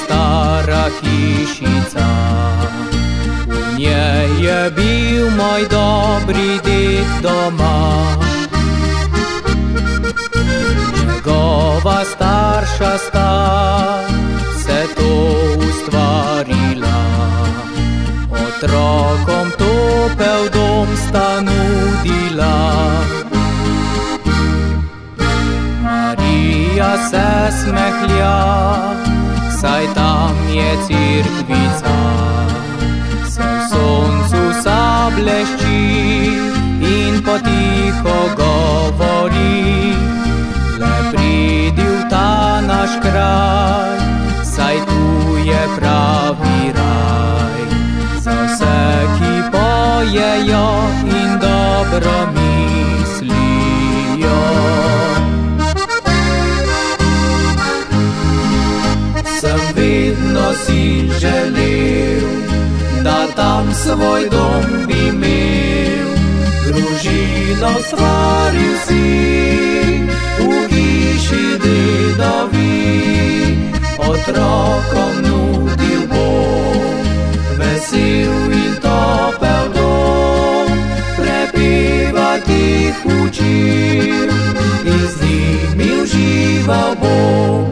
stara hišica. V njej je bil moj dobri ded doma. Njegova starša sta se to ustvarila, otrokom topel dom sta nudila. Marija se smehlja, saj tam je cerkvica, se v soncu zablešči in potiho govori: le pridi v ta naš kraj, saj tu je pravi raj, za vse, ki pojejo in dobro mislijo. Sem vedno si želel, da tam svoj dom bi imel, družino ustvaril si v hiši dedovi, otrokom nudil bom vesel in topel dom, prepevati jih učil in z njimi užival bom.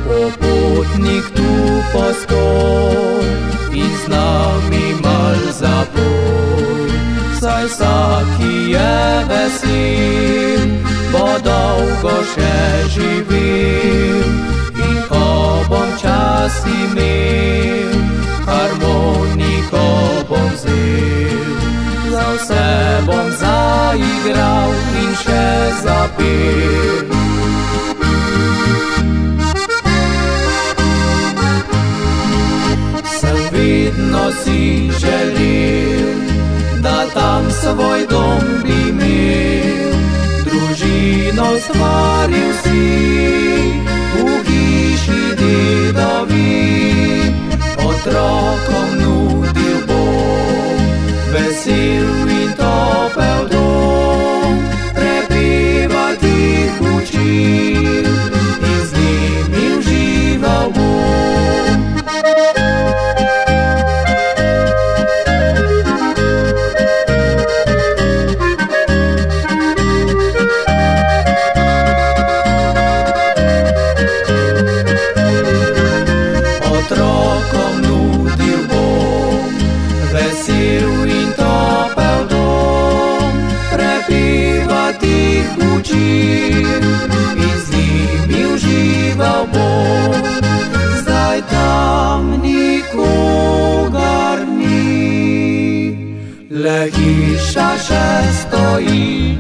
Popotnik tu postoj in z nami mal zapoj, saj vsak, ki je vesel, bo dolgo še živel. In ko bom čas imel, harmoniko bom vzel, za vse bom zaigral in še zapel. Vedno si želel, da tam svoj dom bi imel, družino ustvaril si v hiši dedovi, otrokom nudil bom vesel in topel dom, prepevati jih učil in z njimi užival bom. Otrokom nudil bom vesel in topel dom, prepevati jih učil in z njimi užival bom. Zdaj tam nikogar ni, le hiša še stoji.